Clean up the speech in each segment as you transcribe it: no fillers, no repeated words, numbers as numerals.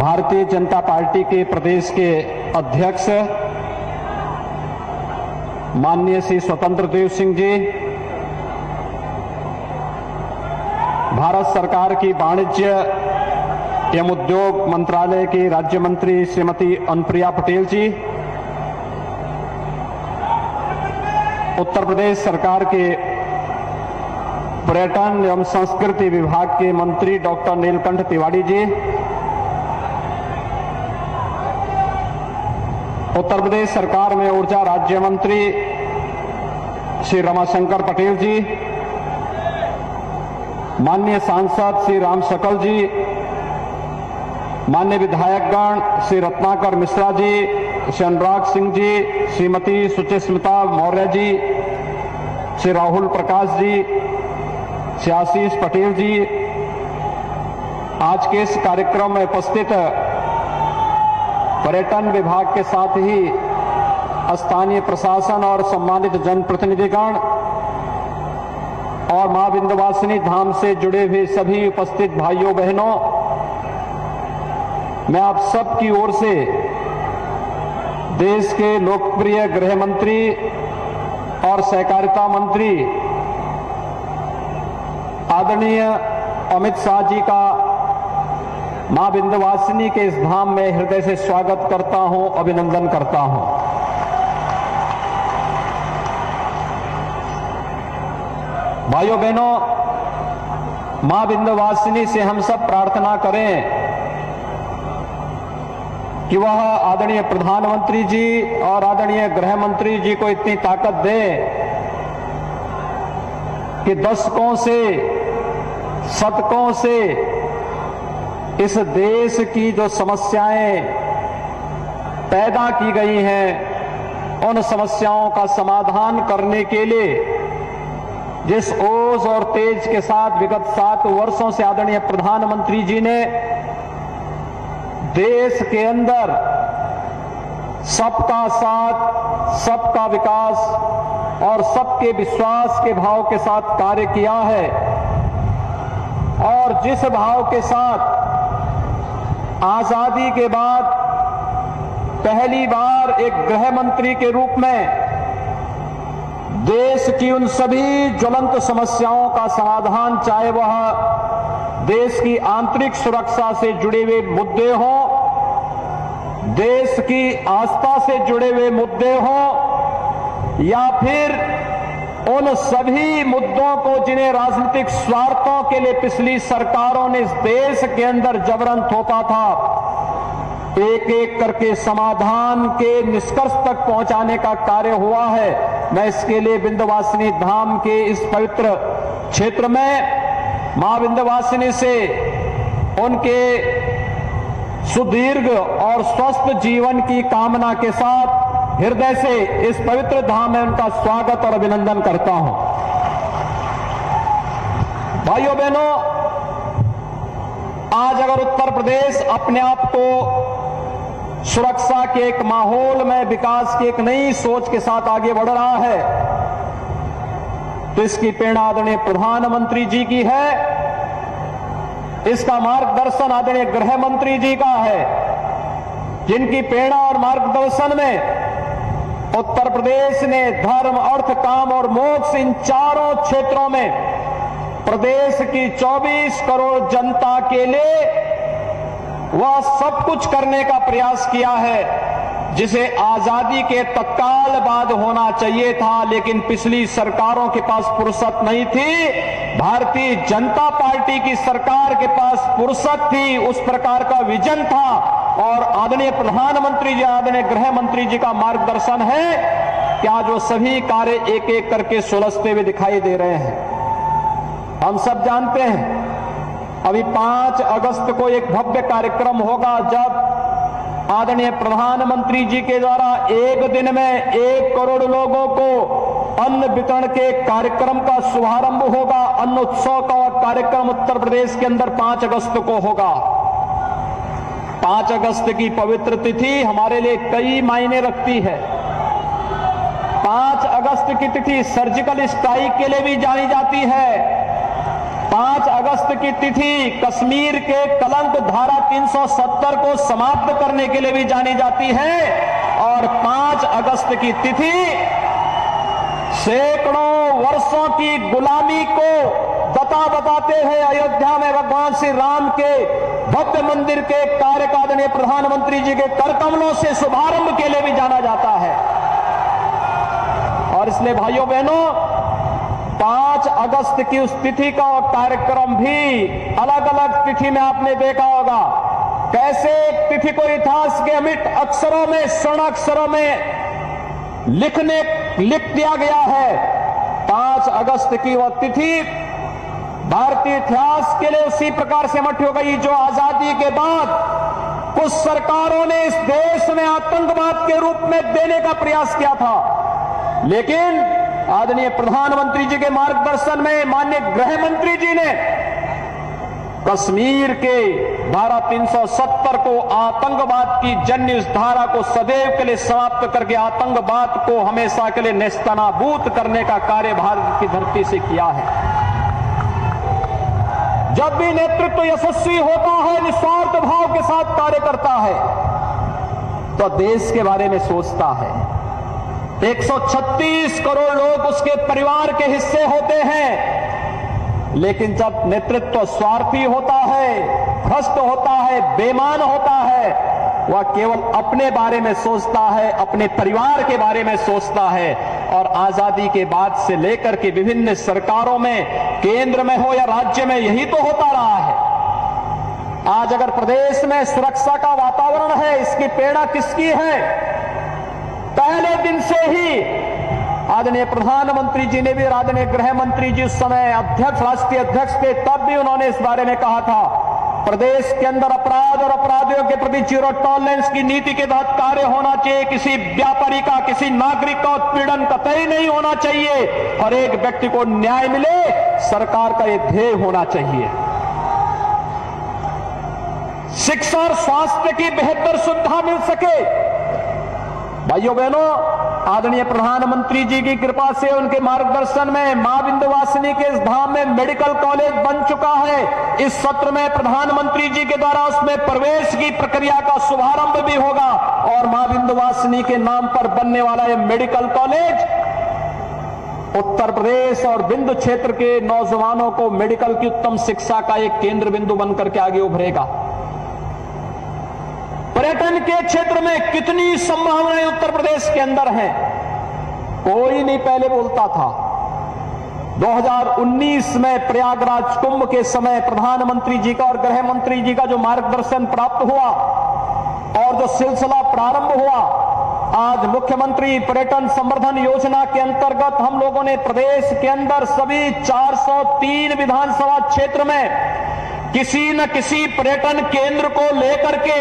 Bharatiya Janata party के प्रदेश के अध्यक्ष माननीय श्री स्वतंत्र देव सिंह जी, भारत सरकार की वाणिज्य एवं उद्योग मंत्रालय की राज्य मंत्री श्रीमती अनुप्रिया पटेल जी, उत्तर प्रदेश सरकार के पर्यटन एवं संस्कृति विभाग के मंत्री डॉक्टर नीलकंठ तिवारी जी, उत्तर प्रदेश सरकार में ऊर्जा राज्य मंत्री श्री रमाशंकर पटेल जी, माननीय सांसद श्री राम शकल जी, माननीय विधायकगण श्री रत्नाकर मिश्रा जी, श्री अनुराग सिंह जी, श्रीमती सुचिस्मिता मौर्य जी, श्री राहुल प्रकाश जी, श्री आशीष पटेल जी, आज के इस कार्यक्रम में उपस्थित पर्यटन विभाग के साथ ही स्थानीय प्रशासन और सम्मानित जनप्रतिनिधिगण और मां विंध्यवासिनी धाम से जुड़े हुए सभी उपस्थित भाइयों बहनों, मैं आप सब की ओर से देश के लोकप्रिय गृह मंत्री और सहकारिता मंत्री आदरणीय अमित शाह जी का मां विंध्यवासिनी के इस धाम में हृदय से स्वागत करता हूं, अभिनंदन करता हूं। भाइयों बहनों, मां विंध्यवासिनी से हम सब प्रार्थना करें कि वह आदरणीय प्रधानमंत्री जी और आदरणीय गृह मंत्री जी को इतनी ताकत दे कि दशकों से शतकों से इस देश की जो समस्याएं पैदा की गई हैं, उन समस्याओं का समाधान करने के लिए जिस ओज और तेज के साथ विगत 7 वर्षों से आदरणीय प्रधानमंत्री जी ने देश के अंदर सबका साथ, सबका विकास और सबके विश्वास के भाव के साथ कार्य किया है, और जिस भाव के साथ आजादी के बाद पहली बार एक गृह मंत्री के रूप में देश की उन सभी ज्वलंत समस्याओं का समाधान, चाहे वह देश की आंतरिक सुरक्षा से जुड़े हुए मुद्दे हों, देश की आस्था से जुड़े हुए मुद्दे हों, या फिर उन सभी मुद्दों को जिन्हें राजनीतिक स्वार्थों के लिए पिछली सरकारों ने इस देश के अंदर जबरन थोपा था, एक एक करके समाधान के निष्कर्ष तक पहुंचाने का कार्य हुआ है। मैं इसके लिए विंध्यवासिनी धाम के इस पवित्र क्षेत्र में मां विंध्यवासिनी से उनके सुदीर्घ और स्वस्थ जीवन की कामना के साथ हृदय से इस पवित्र धाम में उनका स्वागत और अभिनंदन करता हूं। भाइयों बहनों, आज अगर उत्तर प्रदेश अपने आप को सुरक्षा के एक माहौल में, विकास की एक नई सोच के साथ आगे बढ़ रहा है, तो इसकी प्रेरणा आदरणीय प्रधानमंत्री जी की है, इसका मार्गदर्शन आदरणीय गृह मंत्री जी का है, जिनकी प्रेरणा और मार्गदर्शन में उत्तर प्रदेश ने धर्म, अर्थ, काम और मोक्ष इन चारों क्षेत्रों में प्रदेश की 24 करोड़ जनता के लिए वह सब कुछ करने का प्रयास किया है जिसे आजादी के तत्काल बाद होना चाहिए था, लेकिन पिछली सरकारों के पास फुर्सत नहीं थी। भारतीय जनता पार्टी की सरकार के पास फुर्सत थी, उस प्रकार का विजन था, और आदरणीय प्रधानमंत्री जी, आदरणीय गृह मंत्री जी का मार्गदर्शन है कि आज वो सभी कार्य एक एक करके सुलझते हुए दिखाई दे रहे हैं। हम सब जानते हैं अभी 5 अगस्त को एक भव्य कार्यक्रम होगा, जब आदरणीय प्रधानमंत्री जी के द्वारा एक दिन में 1 करोड़ लोगों को अन्न वितरण के कार्यक्रम का शुभारंभ होगा। अन्न उत्सव का कार्यक्रम उत्तर प्रदेश के अंदर 5 अगस्त को होगा। 5 अगस्त की पवित्र तिथि हमारे लिए कई मायने रखती है। 5 अगस्त की तिथि सर्जिकल स्ट्राइक के लिए भी जानी जाती है। 5 अगस्त की तिथि कश्मीर के कलंक धारा 370 को समाप्त करने के लिए भी जानी जाती है और 5 अगस्त की तिथि सैकड़ों वर्षों की गुलामी को बताते हैं अयोध्या में भगवान श्री राम के भव्य मंदिर के कार्य का आदरणीय प्रधानमंत्री जी के करकमलों से शुभारंभ के लिए भी जाना जाता है। और इसलिए भाइयों बहनों 5 अगस्त की उस तिथि का कार्यक्रम भी अलग अलग तिथि में आपने देखा होगा कैसे एक तिथि को इतिहास के अमिट अक्षरों में स्वर्ण अक्षरों में लिख दिया गया है। 5 अगस्त की वह तिथि भारतीय इतिहास के लिए उसी प्रकार से मट हो गई जो आजादी के बाद कुछ सरकारों ने इस देश में आतंकवाद के रूप में देने का प्रयास किया था, लेकिन आदरणीय प्रधानमंत्री जी के मार्गदर्शन में माननीय गृह मंत्री जी ने कश्मीर के धारा 370 को आतंकवाद की जन्य इस धारा को सदैव के लिए समाप्त करके आतंकवाद को हमेशा के लिए नेस्तनाबूद करने का कार्य भारत की धरती से किया है। जब भी नेतृत्व यशस्वी होता है, निस्वार्थ भाव के साथ कार्य करता है तो देश के बारे में सोचता है। 136 करोड़ लोग उसके परिवार के हिस्से होते हैं, लेकिन जब नेतृत्व स्वार्थी होता है, भ्रष्ट होता है, बेईमान होता है, वह केवल अपने बारे में सोचता है, अपने परिवार के बारे में सोचता है। और आजादी के बाद से लेकर के विभिन्न सरकारों में, केंद्र में हो या राज्य में, यही तो होता रहा है। आज अगर प्रदेश में सुरक्षा का वातावरण है, इसकी प्रेरणा किसकी है? पहले दिन से ही आदरणीय प्रधानमंत्री जी ने भी, आदरणीय गृह मंत्री जी उस समय अध्यक्ष, राष्ट्रीय अध्यक्ष थे, तब भी उन्होंने इस बारे में कहा था प्रदेश के अंदर अपराध और अपराधियों के प्रति जीरो टॉलरेंस की नीति के तहत कार्य होना चाहिए। किसी व्यापारी का, किसी नागरिक का उत्पीड़न कतई नहीं होना चाहिए और एक व्यक्ति को न्याय मिले, सरकार का यह ध्येय होना चाहिए। शिक्षा और स्वास्थ्य की बेहतर सुविधा मिल सके। भाइयों बहनों, आदरणीय प्रधानमंत्री जी की कृपा से, उनके मार्गदर्शन में मां विंध्यवासिनी के इस धाम में मेडिकल कॉलेज बन चुका है। इस सत्र में प्रधानमंत्री जी के द्वारा उसमें प्रवेश की प्रक्रिया का शुभारंभ भी होगा और मां विंध्यवासिनी के नाम पर बनने वाला यह मेडिकल कॉलेज उत्तर प्रदेश और विंध्य क्षेत्र के नौजवानों को मेडिकल की उत्तम शिक्षा का एक केंद्र बिंदु बनकर के आगे उभरेगा। पर्यटन के क्षेत्र में कितनी संभावनाएं उत्तर प्रदेश के अंदर हैं, कोई नहीं पहले बोलता था। 2019 में प्रयागराज कुंभ के समय प्रधानमंत्री जी का और गृह मंत्री जी का जो मार्गदर्शन प्राप्त हुआ और जो सिलसिला प्रारंभ हुआ, आज मुख्यमंत्री पर्यटन संवर्धन योजना के अंतर्गत हम लोगों ने प्रदेश के अंदर सभी 403 विधानसभा क्षेत्र में किसी न किसी पर्यटन केंद्र को लेकर के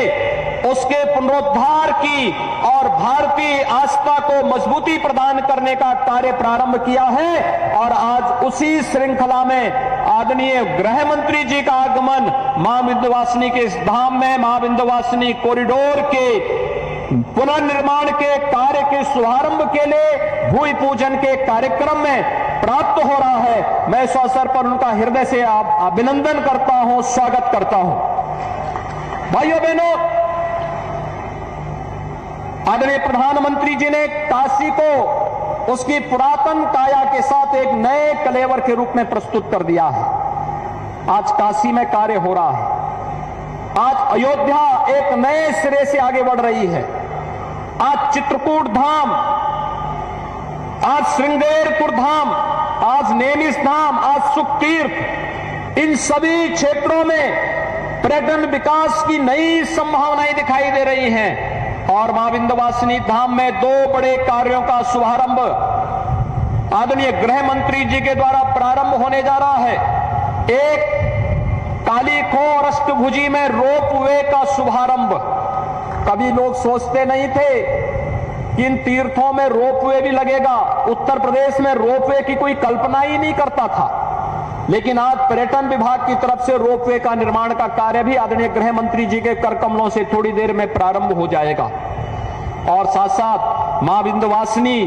उसके पुनरुद्धार की और भारतीय आस्था को मजबूती प्रदान करने का कार्य प्रारंभ किया है। और आज उसी श्रृंखला में आदरणीय गृह मंत्री जी का आगमन मां विंध्यवासिनी के इस धाम में, मां विंध्यवासिनी कॉरिडोर के पुनर्निर्माण के कार्य के शुभारंभ के लिए भूमि पूजन के कार्यक्रम में प्राप्त हो रहा है। मैं इस अवसर पर उनका हृदय से अभिनंदन करता हूं, स्वागत करता हूं। भाइयों बहनों, आदरणीय प्रधानमंत्री जी ने काशी को उसकी पुरातन काया के साथ एक नए कलेवर के रूप में प्रस्तुत कर दिया है। आज काशी में कार्य हो रहा है। आज अयोध्या एक नए सिरे से आगे बढ़ रही है। आज चित्रकूट धाम, आज श्रृंगेरपुर धाम, आज नैमिष धाम, आज सुखतीर्थ, इन सभी क्षेत्रों में पर्यटन विकास की नई संभावनाएं दिखाई दे रही हैं। और मां विंध्यवासिनी धाम में 2 बड़े कार्यों का शुभारंभ आदरणीय गृह मंत्री जी के द्वारा प्रारंभ होने जा रहा है। एक कालीखो और अष्टभुजी में रोपवे का शुभारंभ। कभी लोग सोचते नहीं थे कि इन तीर्थों में रोपवे भी लगेगा। उत्तर प्रदेश में रोपवे की कोई कल्पना ही नहीं करता था, लेकिन आज पर्यटन विभाग की तरफ से रोपवे का निर्माण का कार्य भी आदरणीय गृह मंत्री जी के कर कमलों से थोड़ी देर में प्रारंभ हो जाएगा। और साथ साथ मां विंध्यवासिनी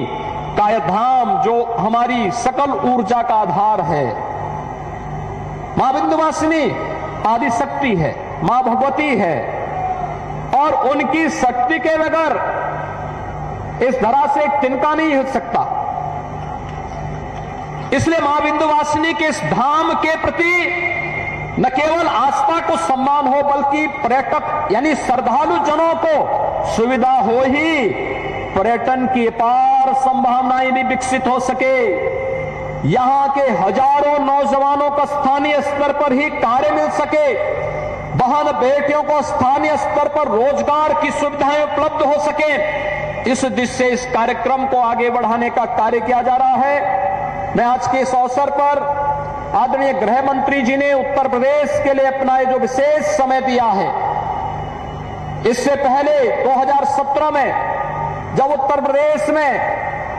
का यह धाम जो हमारी सकल ऊर्जा का आधार है, मां विंध्यवासिनी आदि शक्ति है, मां भगवती है और उनकी शक्ति के बगैर इस धरा से एक तिनका नहीं हिल सकता। इसलिए मां विंध्यवासिनी के इस धाम के प्रति न केवल आस्था को सम्मान हो बल्कि पर्यटक यानी श्रद्धालु जनों को सुविधा हो ही पर्यटन की अपार संभावनाएं भी विकसित हो सके। यहां के हजारों नौजवानों को स्थानीय स्तर पर ही कार्य मिल सके, बहन बेटियों को स्थानीय स्तर पर रोजगार की सुविधाएं उपलब्ध हो सके, इस दिशा से इस कार्यक्रम को आगे बढ़ाने का कार्य किया जा रहा है। मैं आज के इस अवसर पर आदरणीय गृह मंत्री जी ने उत्तर प्रदेश के लिए अपना जो विशेष समय दिया है, इससे पहले 2017 में जब उत्तर प्रदेश में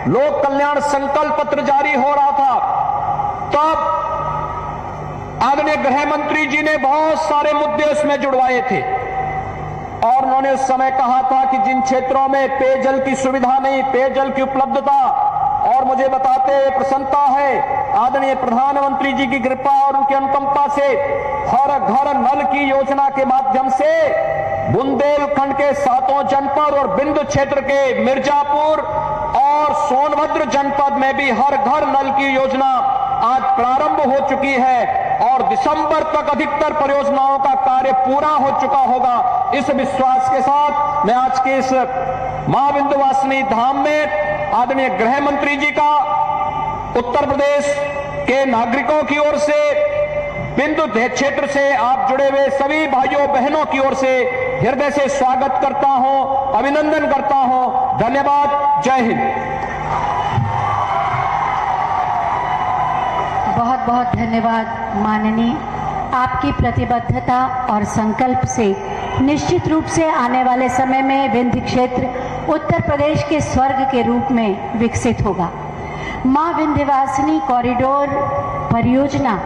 लोक कल्याण संकल्प पत्र जारी हो रहा था, तब आदरणीय गृह मंत्री जी ने बहुत सारे मुद्दे उसमें जुड़वाए थे और उन्होंने उस समय कहा था कि जिन क्षेत्रों में पेयजल की सुविधा नहीं, पेयजल की उपलब्धता, और मुझे बताते हुए प्रसन्नता है आदरणीय प्रधानमंत्री जी की कृपा और उनकी अनुकंपा से हर घर नल की योजना के माध्यम से बुंदेलखंड के 7 जनपद और बिंदु क्षेत्र के मिर्जापुर और सोनभद्र जनपद में भी हर घर नल की योजना आज प्रारंभ हो चुकी है और दिसंबर तक अधिकतर परियोजनाओं का कार्य पूरा हो चुका होगा। इस विश्वास के साथ मैं आज के इस मां विंध्यवासिनी धाम में आदरणीय गृह मंत्री जी का उत्तर प्रदेश के नागरिकों की ओर से, बिंदु क्षेत्र से आप जुड़े हुए सभी भाइयों बहनों की ओर से हृदय से स्वागत करता हूं, अभिनंदन करता हूं। धन्यवाद। जय हिंद। बहुत बहुत धन्यवाद माननीय। आपकी प्रतिबद्धता और संकल्प से निश्चित रूप से आने वाले समय में विंध्य क्षेत्र उत्तर प्रदेश के स्वर्ग के रूप में विकसित होगा। मां विंध्यवासिनी कॉरिडोर परियोजना,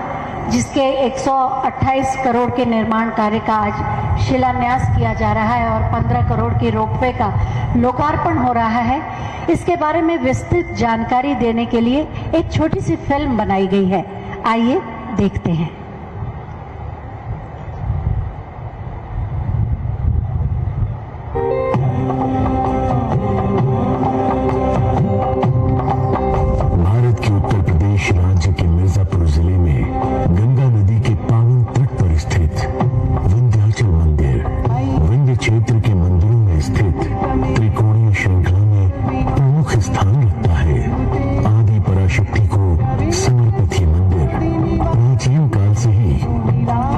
जिसके 128 करोड़ के निर्माण कार्य का आज शिलान्यास किया जा रहा है और 15 करोड़ के रोपवे का लोकार्पण हो रहा है, इसके बारे में विस्तृत जानकारी देने के लिए एक छोटी सी फिल्म बनाई गई है। आइए देखते हैं। भारत के उत्तर प्रदेश राज्य के मिर्जापुर जिले में गंगा नदी के पावन तट पर स्थित विंध्याचल मंदिर विंध्य क्षेत्र के मंदिरों में स्थित त्रिकोणीय श्रृंखला में प्रमुख स्थान रखता है। आदि पराशक्ति को समर्पित ये मंदिर प्राचीन काल से ही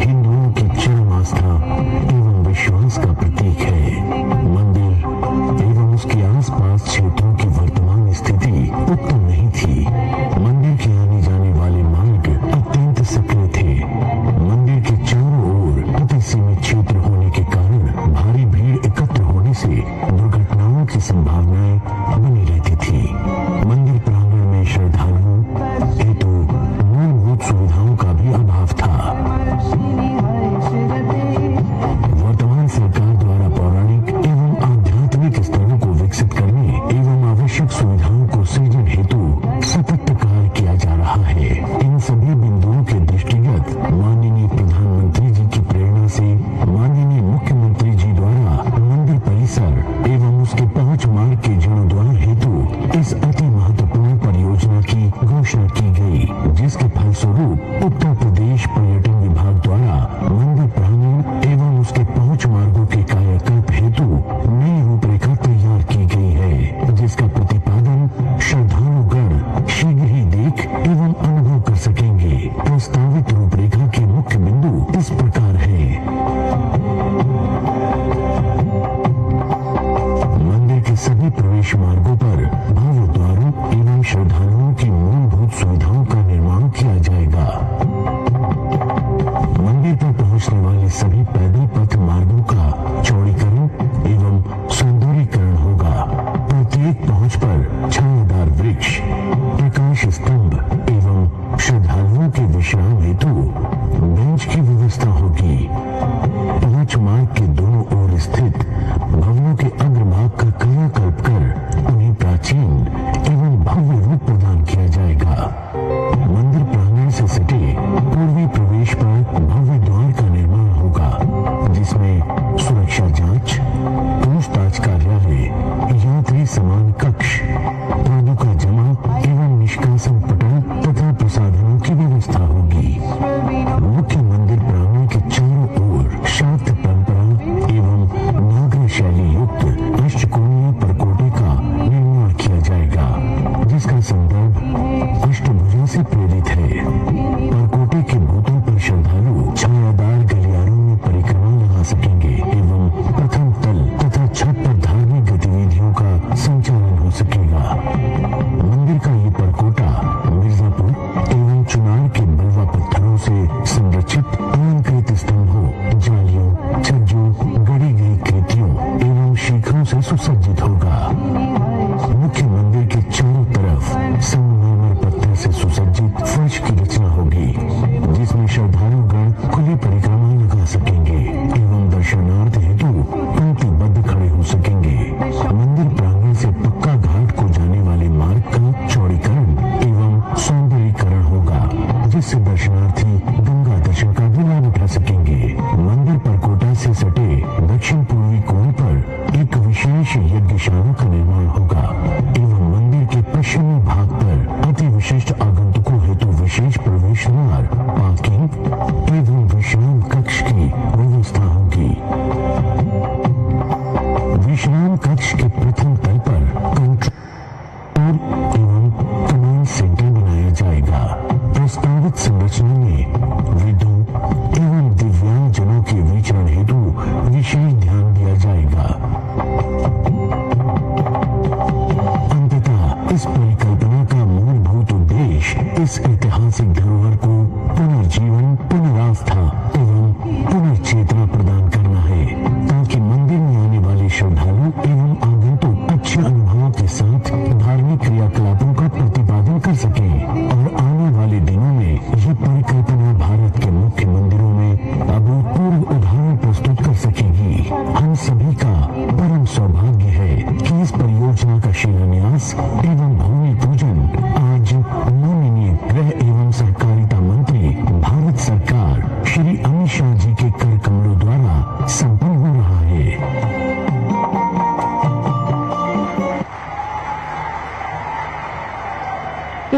हिंदुओं की चरम आस्था एवं विश्वास का प्रतीक है। मंदिर एवं उसके आसपास क्षेत्रों की वर्तमान स्थिति उत्तम नहीं थी। मंदिर के आने जाने वाले मार्ग अत्यंत सक्रिय थे। मंदिर के चारों ओर अति सीमित क्षेत्र होने के कारण भारी भीड़ एकत्र होने से दुर्घटनाओं की संभावनाएं बनी रहती थी। मंदिर प्रांगण में श्रद्धालुओं हेतु मूलभूत सुविधाओं का भी अभाव था। वर्तमान सरकार द्वारा पौराणिक एवं आध्यात्मिक स्थलों को विकसित करने एवं आवश्यक सुविधाओं को सृजन हेतु सतत कार्य किया जा रहा है। इन सभी बिंदुओं के दृष्टिगत माननीय प्रधानमंत्री जी की प्रेरणा से माननीय मुख्यमंत्री जी द्वारा मंदिर परिसर एवं उसके पहुंच मार्ग के जीर्णोद्धार हेतु इस अति महत्वपूर्ण परियोजना की घोषणा की गई, जिसके फलस्वरूप उत्तर प्रदेश पर्यटन विभाग द्वारा मंदिर प्रांगण एवं उसके पहुंच मार्गों के कायाकल्प हेतु नई रूपरेखा तैयार की गई है, जिसका प्रतिपादन श्रद्धालुगण शीघ्र ही देख एवं अनुभव कर सकेंगे। प्रस्तावित रूपरेखा के मुख्य बिंदु इस प्रकार है। मंदिर के सभी प्रवेश मार्गों पर भव्य द्वारों एवं श्रद्धालुओं की मूलभूत सुविधाओं का निर्माण किया जाएगा। मंदिर पर पहुंचने वाले सभी पैदल पथ मार्गों का चौड़ीकरण एवं सौंदर्यीकरण होगा। प्रत्येक पहुंच पर छायादार वृक्ष, प्रकाश स्तंभ एवं श्रद्धालुओं के विश्राम हेतु बेंच की व्यवस्था होगी। पहुंच मार्ग के दोनों ओर स्थित भवनों के अग्रभाग का कायाकल्प कर उन्हें प्राचीन एवं भव्य रूप प्रदान किया जाएगा। मंदिर प्रांगण से सटे पूर्वी प्रवेश पर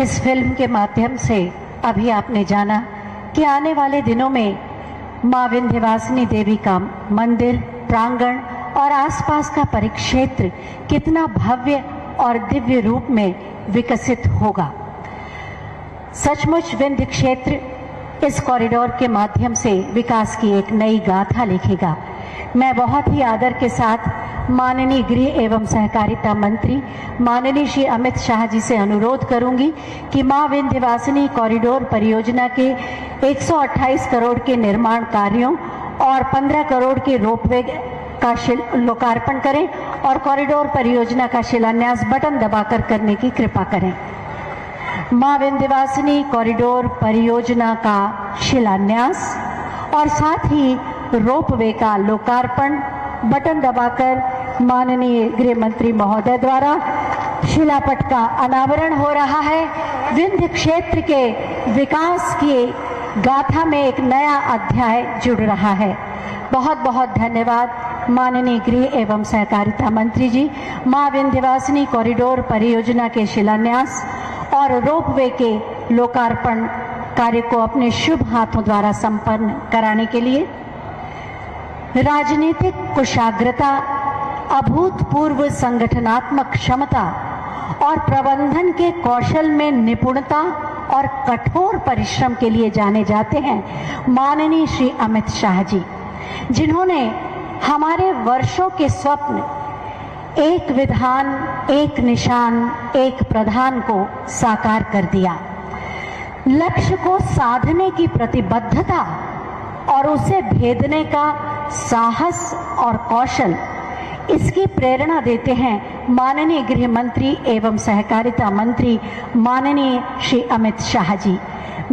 इस फिल्म के माध्यम से अभी आपने जाना कि आने वाले दिनों में मां विंध्यवासिनी देवी का मंदिर, प्रांगण और आसपास का परिक्षेत्र कितना भव्य और दिव्य रूप में विकसित होगा। सचमुच विंध्य क्षेत्र इस कॉरिडोर के माध्यम से विकास की एक नई गाथा लिखेगा। मैं बहुत ही आदर के साथ माननीय गृह एवं सहकारिता मंत्री माननीय श्री अमित शाह जी से अनुरोध करूंगी कि मां विंध्यवासिनी कॉरिडोर परियोजना के 128 करोड़ के निर्माण कार्यों और 15 करोड़ के रोपवे का लोकार्पण करें और कॉरिडोर परियोजना का शिलान्यास बटन दबाकर करने की कृपा करें। मां विंध्यवासिनी कॉरिडोर परियोजना का शिलान्यास और साथ ही रोपवे का लोकार्पण बटन दबाकर माननीय गृह मंत्री महोदय द्वारा शिलापट का अनावरण हो रहा है। विंध्य क्षेत्र के विकास की गाथा में एक नया अध्याय जुड़ रहा है। बहुत बहुत धन्यवाद माननीय गृह एवं सहकारिता मंत्री जी। मां विंध्यवासिनी कॉरिडोर परियोजना के शिलान्यास और रोपवे के लोकार्पण कार्य को अपने शुभ हाथों द्वारा संपन्न कराने के लिए राजनीतिक कुशाग्रता, अभूतपूर्व संगठनात्मक क्षमता और प्रबंधन के कौशल में निपुणता और कठोर परिश्रम के लिए जाने जाते हैं माननीय श्री अमित शाह जी, जिन्होंने हमारे वर्षों के स्वप्न एक विधान, एक निशान, एक प्रधान को साकार कर दिया। लक्ष्य को साधने की प्रतिबद्धता और उसे भेदने का साहस और कौशल, इसकी प्रेरणा देते हैं माननीय गृह मंत्री एवं सहकारिता मंत्री माननीय श्री अमित शाह जी।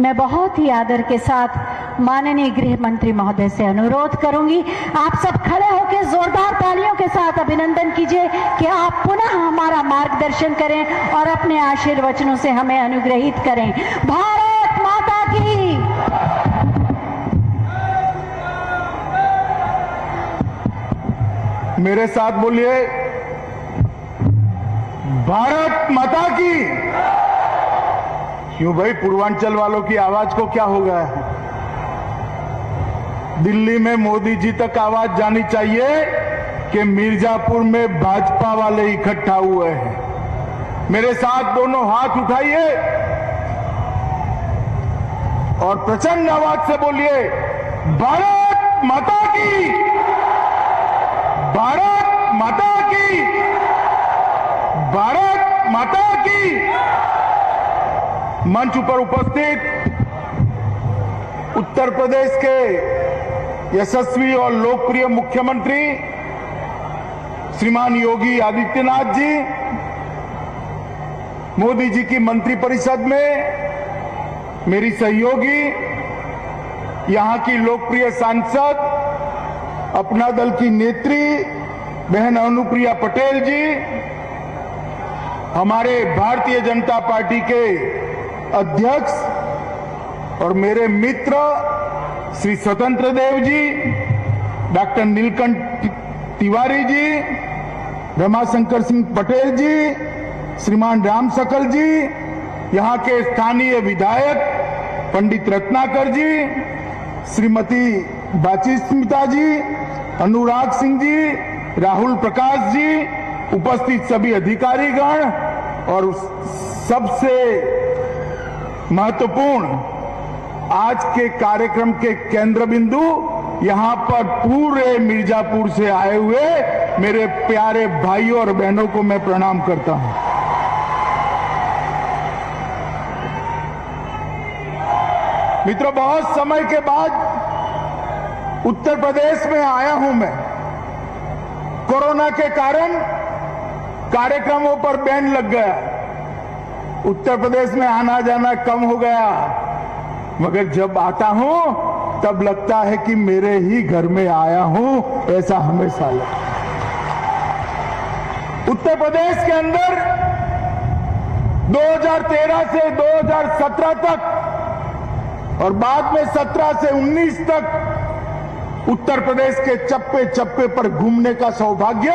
मैं बहुत ही आदर के साथ माननीय गृह मंत्री महोदय से अनुरोध करूंगी, आप सब खड़े होकर जोरदार तालियों के साथ अभिनंदन कीजिए कि आप पुनः हमारा मार्गदर्शन करें और अपने आशीर्वचनों से हमें अनुग्रहित करें। भारत माता की। मेरे साथ बोलिए, भारत माता की। क्यों भाई, पूर्वांचल वालों की आवाज को क्या हो गया है? दिल्ली में मोदी जी तक आवाज जानी चाहिए कि मिर्जापुर में भाजपा वाले इकट्ठा हुए हैं। मेरे साथ दोनों हाथ उठाइए और प्रचंड आवाज से बोलिए, भारत माता की, भारत माता की, भारत माता की। मंच पर उपस्थित उत्तर प्रदेश के यशस्वी और लोकप्रिय मुख्यमंत्री श्रीमान योगी आदित्यनाथ जी, मोदी जी की मंत्रिपरिषद में मेरी सहयोगी, यहां की लोकप्रिय सांसद, अपना दल की नेत्री बहन अनुप्रिया पटेल जी, हमारे भारतीय जनता पार्टी के अध्यक्ष और मेरे मित्र श्री स्वतंत्र देव जी, डॉक्टर नीलकंठ तिवारी जी, रमाशंकर सिंह पटेल जी, श्रीमान राम सकल जी, यहां के स्थानीय विधायक पंडित रत्नाकर जी, श्रीमती बाची स्मिता जी, अनुराग सिंह जी, राहुल प्रकाश जी, उपस्थित सभी अधिकारीगण और सबसे महत्वपूर्ण आज के कार्यक्रम के केंद्र बिंदु, यहां पर पूरे मिर्जापुर से आए हुए मेरे प्यारे भाइयों और बहनों को मैं प्रणाम करता हूं। मित्रों, बहुत समय के बाद उत्तर प्रदेश में आया हूं मैं। कोरोना के कारण कार्यक्रमों पर बैन लग गया, उत्तर प्रदेश में आना जाना कम हो गया, मगर जब आता हूं तब लगता है कि मेरे ही घर में आया हूं, ऐसा हमेशा लगता है। उत्तर प्रदेश के अंदर 2013 से 2017 तक और बाद में 17 से 19 तक उत्तर प्रदेश के चप्पे चप्पे पर घूमने का सौभाग्य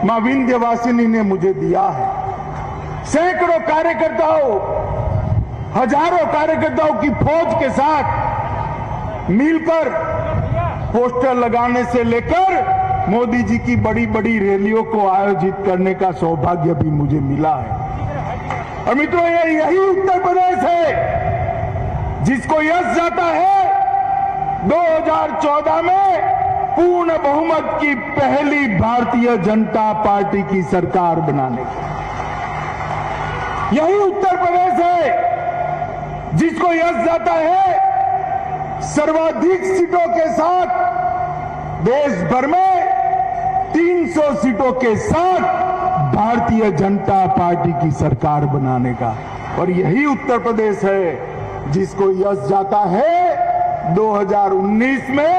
मां विंध्यवासिनी ने मुझे दिया है। सैकड़ों कार्यकर्ताओं हजारों कार्यकर्ताओं की फौज के साथ मिलकर पोस्टर लगाने से लेकर मोदी जी की बड़ी बड़ी रैलियों को आयोजित करने का सौभाग्य भी मुझे मिला है। और मित्रों, यही उत्तर प्रदेश है जिसको यश जाता है 2014 में पूर्ण बहुमत की पहली भारतीय जनता पार्टी की सरकार बनाने की। यही उत्तर प्रदेश है जिसको यश जाता है सर्वाधिक सीटों के साथ देश भर में 300 सीटों के साथ भारतीय जनता पार्टी की सरकार बनाने का। और यही उत्तर प्रदेश है जिसको यश जाता है 2019 में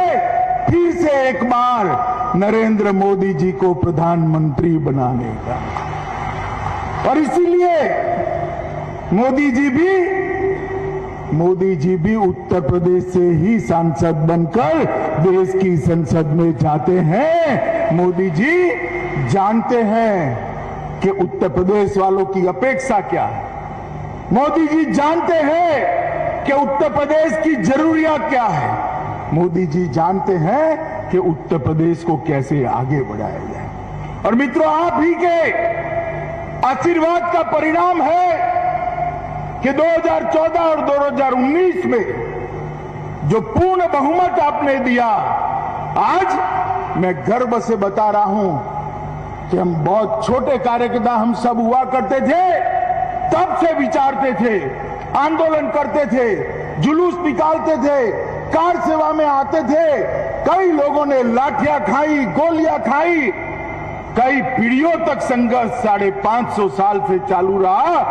फिर से एक बार नरेंद्र मोदी जी को प्रधानमंत्री बनाने का। और इसीलिए मोदी जी भी उत्तर प्रदेश से ही सांसद बनकर देश की संसद में जाते हैं। मोदी जी जानते हैं कि उत्तर प्रदेश वालों की अपेक्षा क्या है। मोदी जी जानते हैं कि उत्तर प्रदेश की जरूरियात क्या है। मोदी जी जानते हैं कि उत्तर प्रदेश को कैसे आगे बढ़ाया जाए। और मित्रों, आप ही के आशीर्वाद का परिणाम है कि 2014 और 2019 में जो पूर्ण बहुमत आपने दिया, आज मैं गर्व से बता रहा हूं कि हम बहुत छोटे कार्यकर्ता हम सब हुआ करते थे, तब से विचारते थे, आंदोलन करते थे, जुलूस निकालते थे, कार सेवा में आते थे। कई लोगों ने लाठियां खाई, गोलियां खाई, कई पीढ़ियों तक संघर्ष 550 साल से चालू रहा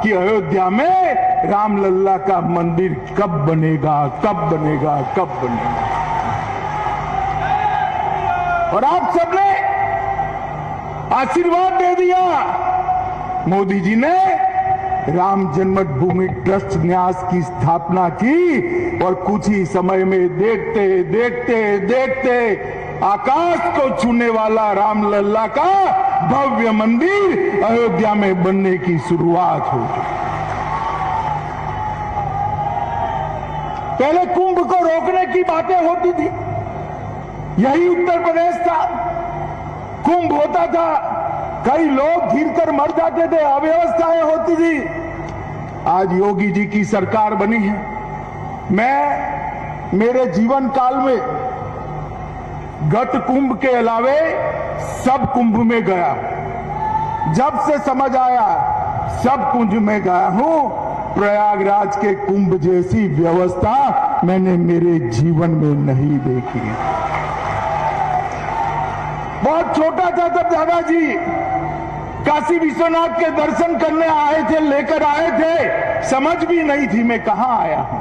कि अयोध्या में रामलल्ला का मंदिर कब बनेगा, कब बनेगा, कब बनेगा। और आप सबने आशीर्वाद दे दिया। मोदी जी ने राम जन्मभूमि ट्रस्ट न्यास की स्थापना की और कुछ ही समय में देखते देखते देखते आकाश को छूने वाला रामलल्ला का भव्य मंदिर अयोध्या में बनने की शुरुआत हो गई। पहले कुंभ को रोकने की बातें होती थी, यही उत्तर प्रदेश था। कुंभ होता था, कई लोग गिरकर मर जाते थे, अव्यवस्थाएं होती थी। आज योगी जी की सरकार बनी है। मैं मेरे जीवन काल में गत कुंभ के अलावे सब कुंभ में गया। जब से समझ आया सब कुंभ में गया हूं। प्रयागराज के कुंभ जैसी व्यवस्था मैंने मेरे जीवन में नहीं देखी है। बहुत छोटा था तब दादाजी काशी विश्वनाथ के दर्शन करने आए थे, लेकर आए थे, समझ भी नहीं थी मैं कहां आया हूं।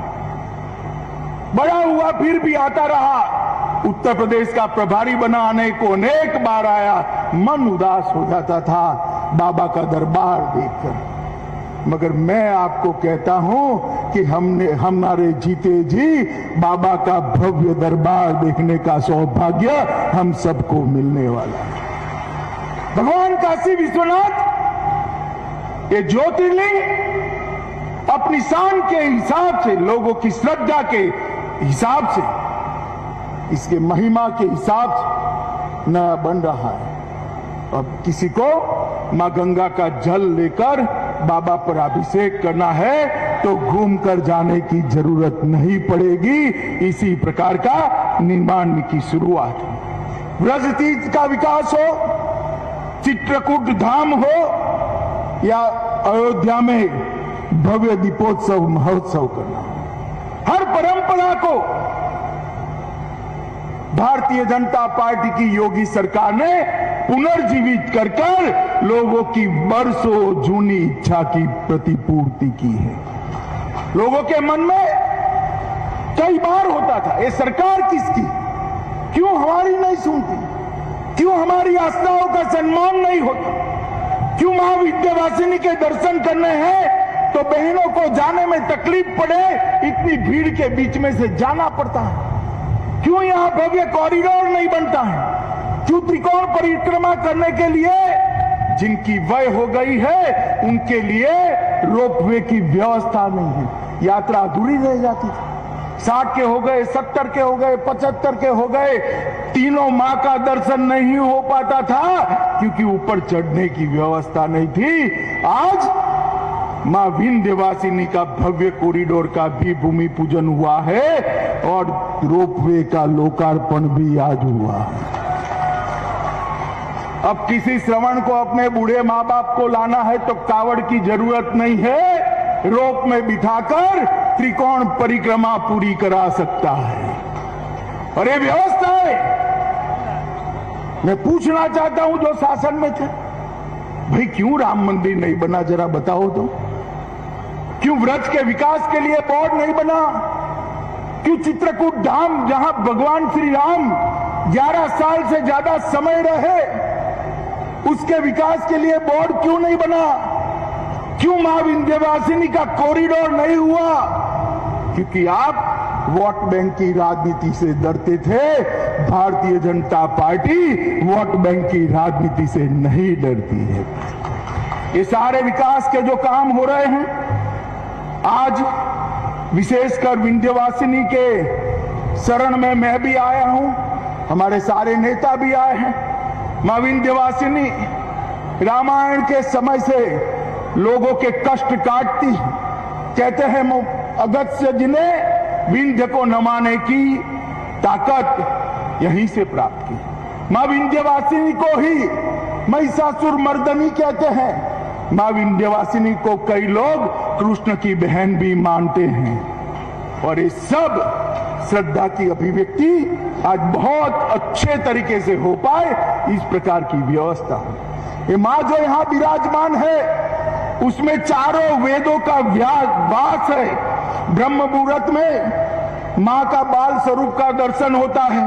बड़ा हुआ फिर भी आता रहा। उत्तर प्रदेश का प्रभारी बनाने को अनेक बार आया, मन उदास हो जाता था बाबा का दरबार देखकर। मगर मैं आपको कहता हूं कि हमारे जीते जी बाबा का भव्य दरबार देखने का सौभाग्य हम सबको मिलने वाला है। भगवान काशी विश्वनाथ ये ज्योतिर्लिंग अपनी शान के हिसाब से, लोगों की श्रद्धा के हिसाब से, इसके महिमा के हिसाब से नया बन रहा है। अब किसी को मां गंगा का जल लेकर बाबा पर अभिषेक करना है तो घूम कर जाने की जरूरत नहीं पड़ेगी। इसी प्रकार का निर्माण की शुरुआत हो। ब्रज तीर्थ का विकास हो, चित्रकूट धाम हो, या अयोध्या में भव्य दीपोत्सव महोत्सव करना हो, हर परंपरा को भारतीय जनता पार्टी की योगी सरकार ने पुनर्जीवित कर लोगों की बरसों जूनी इच्छा की प्रतिपूर्ति की है। लोगों के मन में कई बार होता था ये सरकार किसकी, क्यों हमारी नहीं सुनती, क्यों हमारी आस्थाओं का सम्मान नहीं होता, क्यों मां विंध्यवासिनी के दर्शन करने हैं तो बहनों को जाने में तकलीफ पड़े, इतनी भीड़ के बीच में से जाना पड़ता है, क्यों यहां भव्य कॉरिडोर नहीं बनता है, क्यों त्रिकोण परिक्रमा करने के लिए जिनकी वय हो गई है उनके लिए रोपवे की व्यवस्था नहीं है, यात्रा अधूरी रह जाती थी। 60 के हो गए, 70 के हो गए, 75 के हो गए, तीनों मां का दर्शन नहीं हो पाता था क्योंकि ऊपर चढ़ने की व्यवस्था नहीं थी। आज मां विंध्यवासिनी का भव्य कॉरिडोर का भी भूमि पूजन हुआ है और रोपवे का लोकार्पण भी आज हुआ। अब किसी श्रवण को अपने बूढ़े माँ बाप को लाना है तो कावड़ की जरूरत नहीं है, रोप में बिठाकर त्रिकोण परिक्रमा पूरी करा सकता है। और ये व्यवस्था है। मैं पूछना चाहता हूं जो शासन में थे, भाई क्यों राम मंदिर नहीं बना, जरा बताओ तो। क्यों व्रज के विकास के लिए बोर्ड नहीं बना? क्यों चित्रकूट धाम जहां भगवान श्री राम 11 साल से ज्यादा समय रहे, उसके विकास के लिए बोर्ड क्यों नहीं बना? क्यों मां विंध्यवासिनी का कॉरिडोर नहीं हुआ? क्योंकि आप वोट बैंक की राजनीति से डरते थे। Bharatiya Janata party vote bank की राजनीति से नहीं डरती है। ये सारे विकास के जो काम हो रहे हैं, आज विशेषकर विंध्यवासिनी के शरण में मैं भी आया हूं, हमारे सारे नेता भी आए हैं। मां विंध्यवासिनी रामायण के समय से लोगों के कष्ट काटती, कहते हैं अगस्त्य जी ने विंध्य को नमाने की ताकत यहीं से प्राप्त की। मां विंध्यवासिनी को ही महिषासुर मर्दनी कहते हैं। मां विंध्यवासिनी को कई लोग कृष्ण की बहन भी मानते हैं और ये सब श्रद्धा की अभिव्यक्ति आज बहुत अच्छे तरीके से हो पाए, इस प्रकार की व्यवस्था। ये मां जो यहां विराजमान है उसमें चारों वेदों का वास है। ब्रह्म मुहूर्त में मां का बाल स्वरूप का दर्शन होता है,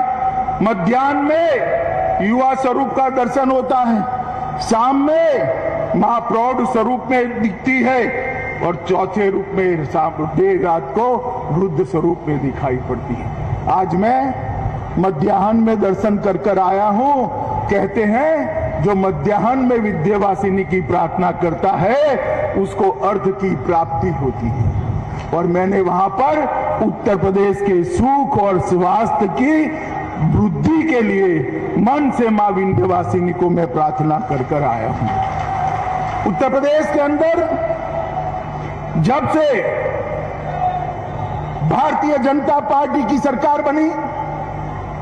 मध्याह्न में युवा स्वरूप का दर्शन होता है, शाम में मां प्रौढ़ स्वरूप में दिखती है और चौथे रूप में देर रात को वृद्ध स्वरूप में दिखाई पड़ती है। आज मैं मध्याह्न में दर्शन कर आया हूं। कहते हैं जो मध्याह्न में विंध्यवासिनी की प्रार्थना करता है उसको अर्थ की प्राप्ति होती है। और मैंने वहां पर उत्तर प्रदेश के सुख और स्वास्थ्य की वृद्धि के लिए मन से मां विंध्यवासिनी को मैं प्रार्थना कर आया हूं। उत्तर प्रदेश के अंदर जब से भारतीय जनता पार्टी की सरकार बनी,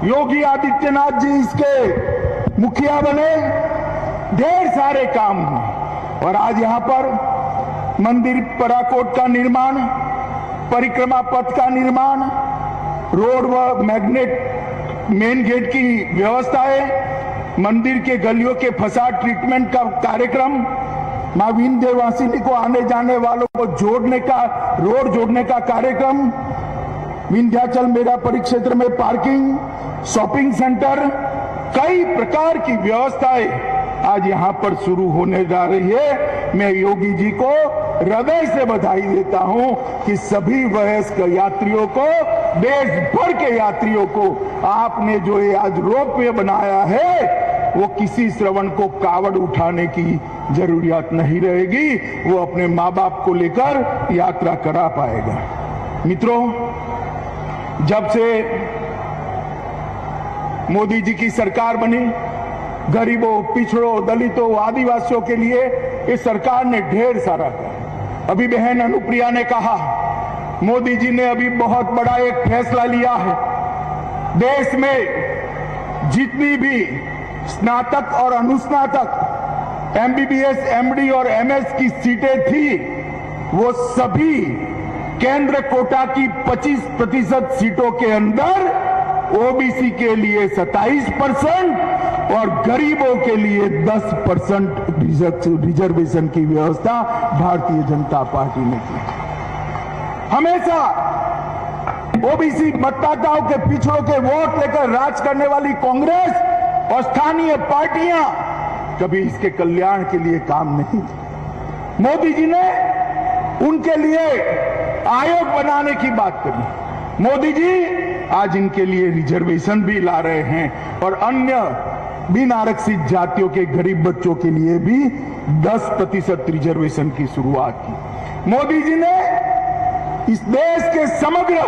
योगी आदित्यनाथ जी इसके मुखिया बने, ढेर सारे काम हुए। और आज यहां पर मंदिर पराकोट का निर्माण, परिक्रमा पथ का निर्माण, रोड व मैग्नेट मेन गेट की व्यवस्थाएं, मंदिर के गलियों के फसाड ट्रीटमेंट का कार्यक्रम, मां विंध्यवासिनी को आने जाने वालों को जोड़ने का, रोड जोड़ने का कार्यक्रम, विंध्याचल मेरा परिक्षेत्र में पार्किंग, शॉपिंग सेंटर, कई प्रकार की व्यवस्थाएं आज यहां पर शुरू होने जा रही है। मैं योगी जी को हृदय से बधाई देता हूं कि सभी वयस्क यात्रियों को, देश भर के यात्रियों को आपने जो ये आज रोपवे बनाया है, वो किसी श्रवण को कावड़ उठाने की जरूरत नहीं रहेगी, वो अपने माँ बाप को लेकर यात्रा करा पाएगा। मित्रों, जब से मोदी जी की सरकार बनी, गरीबों, पिछड़ों, दलितों, आदिवासियों के लिए इस सरकार ने ढेर सारा किया। अभी बहन अनुप्रिया ने कहा, मोदी जी ने अभी बहुत बड़ा एक फैसला लिया है। देश में जितनी भी स्नातक और अनुस्नातक, एमबीबीएस, एमडी और एमएस की सीटें थी, वो सभी केंद्र कोटा की 25% सीटों के अंदर ओबीसी के लिए 27% और गरीबों के लिए 10% रिजर्वेशन की व्यवस्था भारतीय जनता पार्टी ने की। हमेशा ओबीसी मतदाताओं के, पिछड़ों के वोट लेकर राज करने वाली कांग्रेस और स्थानीय पार्टियां कभी इसके कल्याण के लिए काम नहीं की। मोदी जी ने उनके लिए आयोग बनाने की बात करी। मोदी जी आज इनके लिए रिजर्वेशन भी ला रहे हैं और अन्य बिन आरक्षित जातियों के गरीब बच्चों के लिए भी 10% रिजर्वेशन की शुरुआत की। मोदी जी ने इस देश के समग्र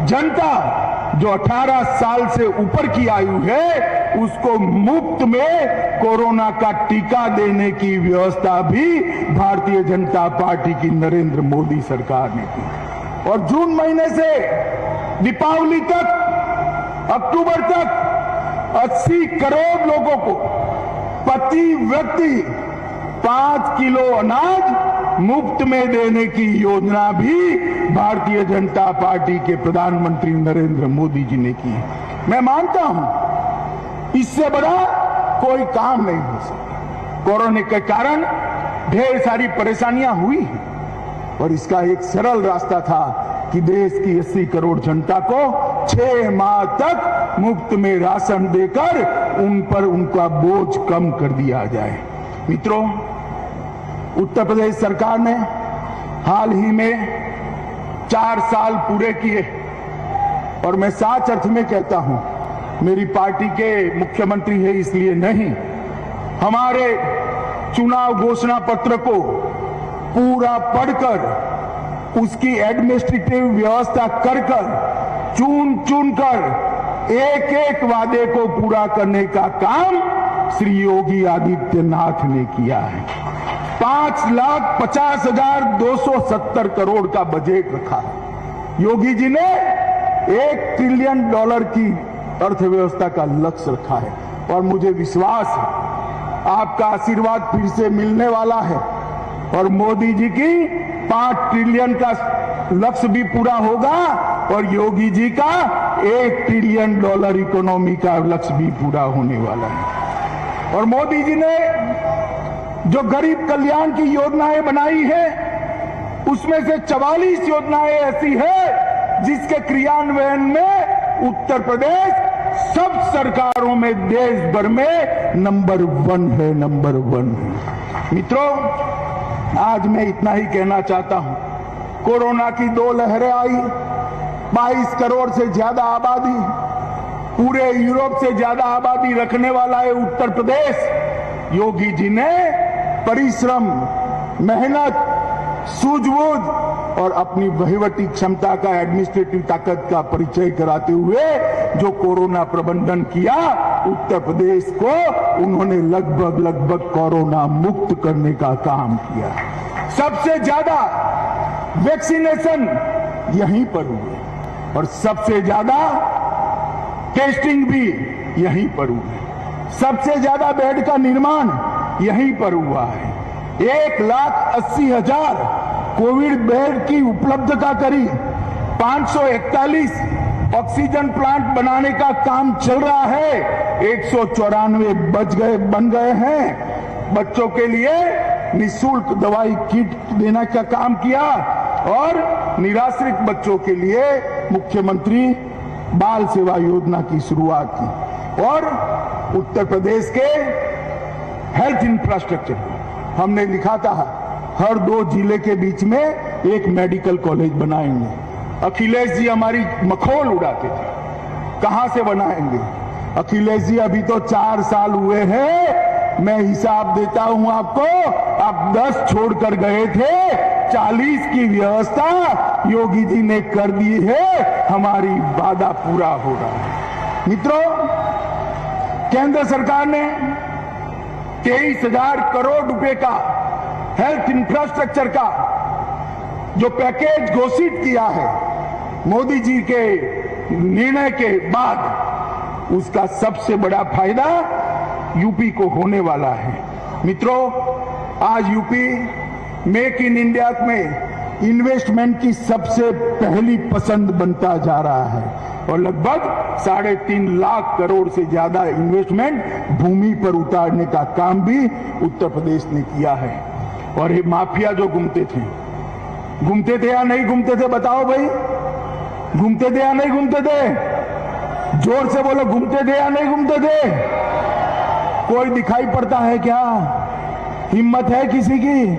जनता जो 18 साल से ऊपर की आयु है उसको मुफ्त में कोरोना का टीका देने की व्यवस्था भी भारतीय जनता पार्टी की नरेंद्र मोदी सरकार ने की। और जून महीने से दीपावली तक, अक्टूबर तक 80 करोड़ लोगों को प्रति व्यक्ति 5 किलो अनाज मुफ्त में देने की योजना भी भारतीय जनता पार्टी के प्रधानमंत्री नरेंद्र मोदी जी ने की है। मैं मानता हूं इससे बड़ा कोई काम नहीं हो सकता। कोरोना के कारण ढेर सारी परेशानियां हुई हैं और इसका एक सरल रास्ता था कि देश की 80 करोड़ जनता को 6 माह तक मुफ्त में राशन देकर उन पर उनका बोझ कम कर दिया जाए। मित्रों, उत्तर प्रदेश सरकार ने हाल ही में 4 साल पूरे किए और मैं सच अर्थ में कहता हूं, मेरी पार्टी के मुख्यमंत्री है इसलिए नहीं, हमारे चुनाव घोषणा पत्र को पूरा पढ़कर उसकी एडमिनिस्ट्रेटिव व्यवस्था कर चुन कर एक एक वादे को पूरा करने का काम श्री योगी आदित्यनाथ ने किया है। 5,50,270 करोड़ का बजट रखा है। योगी जी ने $1 ट्रिलियन की अर्थव्यवस्था का लक्ष्य रखा है और मुझे विश्वास है आपका आशीर्वाद फिर से मिलने वाला है और मोदी जी की 5 ट्रिलियन का लक्ष्य भी पूरा होगा और योगी जी का $1 ट्रिलियन इकोनॉमी का लक्ष्य भी पूरा होने वाला है। और मोदी जी ने जो गरीब कल्याण की योजनाएं बनाई है उसमें से 44 योजनाएं ऐसी है जिसके क्रियान्वयन में उत्तर प्रदेश सब सरकारों में देश भर में नंबर 1 है, नंबर 1 है। मित्रों, आज मैं इतना ही कहना चाहता हूं। कोरोना की 2 लहरें आई, 22 करोड़ से ज्यादा आबादी, पूरे यूरोप से ज्यादा आबादी रखने वाला है उत्तर प्रदेश। योगी जी ने परिश्रम, मेहनत, सूझबूझ और अपनी वहीवटी क्षमता का, एडमिनिस्ट्रेटिव ताकत का परिचय कराते हुए जो कोरोना प्रबंधन किया, उत्तर प्रदेश को उन्होंने लगभग कोरोना मुक्त करने का काम किया। सबसे ज्यादा वैक्सीनेशन यहीं पर हुए और सबसे ज्यादा टेस्टिंग भी यहीं पर हुई। सबसे ज्यादा बेड का निर्माण यहीं पर हुआ है। 1,80,000 कोविड बेड की उपलब्धता करी। 541 ऑक्सीजन प्लांट बनाने का काम चल रहा है। 194 बन गए हैं। बच्चों के लिए निःशुल्क दवाई किट देने का काम किया और निराश्रित बच्चों के लिए मुख्यमंत्री बाल सेवा योजना की शुरुआत की। और उत्तर प्रदेश के हेल्थ इंफ्रास्ट्रक्चर हमने लिखा था हर 2 जिले के बीच में एक मेडिकल कॉलेज बनाएंगे। अखिलेश जी हमारी मखौल उड़ाते थे, कहां से बनाएंगे? अखिलेश जी अभी तो 4 साल हुए हैं, मैं हिसाब देता हूं आपको, आप 10 छोड़कर गए थे, 40 की व्यवस्था योगी जी ने कर दी है। हमारी वादा पूरा हो रहा है। मित्रों, केंद्र सरकार ने 23,000 करोड़ रुपए का हेल्थ इंफ्रास्ट्रक्चर का जो पैकेज घोषित किया है मोदी जी के निर्णय के बाद, उसका सबसे बड़ा फायदा यूपी को होने वाला है। मित्रों, आज यूपी मेक इन इंडिया में इन्वेस्टमेंट की सबसे पहली पसंद बनता जा रहा है और लगभग 3.5 लाख करोड़ से ज्यादा इन्वेस्टमेंट भूमि पर उतारने का काम भी उत्तर प्रदेश ने किया है। और ये माफिया जो घूमते थे या नहीं घूमते थे? बताओ भाई, घूमते थे या नहीं घूमते थे? जोर से बोलो, घूमते थे या नहीं घूमते थे? कोई दिखाई पड़ता है क्या? हिम्मत है किसी की?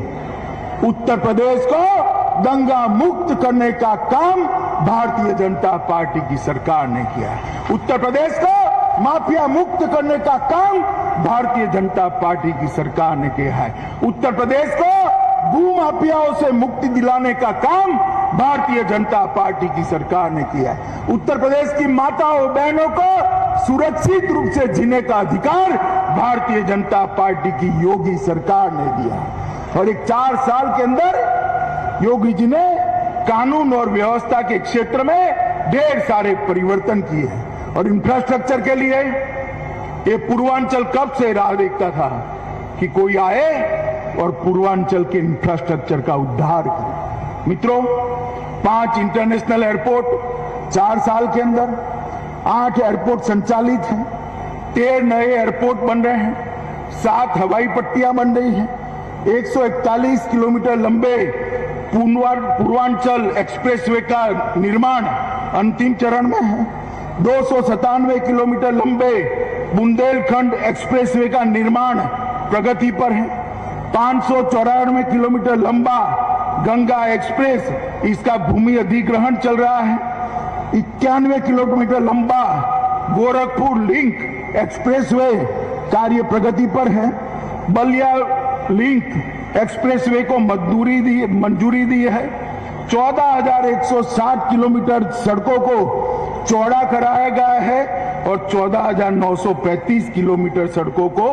उत्तर प्रदेश को दंगा मुक्त करने का काम भारतीय जनता पार्टी की सरकार ने किया। उत्तर प्रदेश को माफिया मुक्त करने का काम भारतीय जनता पार्टी की सरकार ने किया है। उत्तर प्रदेश को भू माफियाओं से मुक्ति दिलाने का काम भारतीय जनता पार्टी की सरकार ने किया है। उत्तर प्रदेश की माताओं बहनों को सुरक्षित रूप से जीने का अधिकार भारतीय जनता पार्टी की योगी सरकार ने दिया है। और एक 4 साल के अंदर योगी जी ने कानून और व्यवस्था के क्षेत्र में ढेर सारे परिवर्तन किए हैं। और इंफ्रास्ट्रक्चर के लिए ये पूर्वांचल कब से राह देखता था कि कोई आए और पूर्वांचल के इंफ्रास्ट्रक्चर का उद्धार करे। मित्रों, 5 इंटरनेशनल एयरपोर्ट 4 साल के अंदर, 8 एयरपोर्ट संचालित हैं, 13 नए एयरपोर्ट बन रहे हैं, 7 हवाई पट्टियां बन रही हैं, 141 किलोमीटर लंबे पूर्वांचल एक्सप्रेसवे का निर्माण अंतिम चरण में है, 297 किलोमीटर लंबे बुंदेलखंड एक्सप्रेसवे का निर्माण प्रगति पर है, 594 किलोमीटर लंबा गंगा एक्सप्रेस, इसका भूमि अधिग्रहण चल रहा है, 91 किलोमीटर लंबा गोरखपुर लिंक एक्सप्रेसवे कार्य प्रगति पर है, बलिया लिंक एक्सप्रेसवे को मंजूरी दी है, 14,160 किलोमीटर सड़कों को चौड़ा कराया गया है और 14,935 किलोमीटर सड़कों को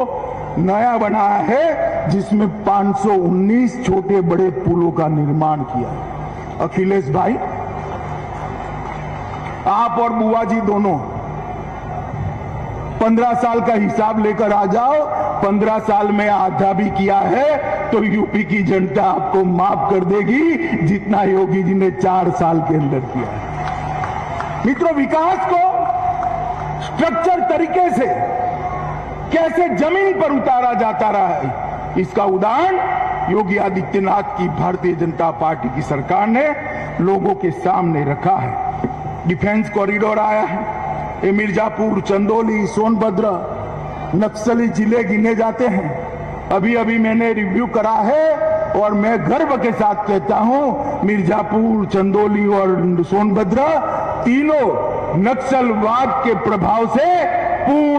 नया बनाया है, जिसमें 519 छोटे बड़े पुलों का निर्माण किया है। अखिलेश भाई, आप और बुआ जी दोनों 15 साल का हिसाब लेकर आ जाओ, 15 साल में आधा भी किया है तो यूपी की जनता आपको माफ कर देगी जितना योगी जी ने 4 साल के अंदर किया है। मित्रों, विकास को स्ट्रक्चर तरीके से कैसे जमीन पर उतारा जाता रहा है, इसका उदाहरण योगी आदित्यनाथ की भारतीय जनता पार्टी की सरकार ने लोगों के सामने रखा है। डिफेंस कॉरिडोर आया है, ये मिर्जापुर, चंदौली, सोनभद्र नक्सली जिले गिने जाते हैं। अभी अभी मैंने रिव्यू करा है और मैं गर्व के साथ कहता हूं, मिर्जापुर, चंदौली और सोनभद्र तीनों नक्सलवाद के प्रभाव से पूर्ण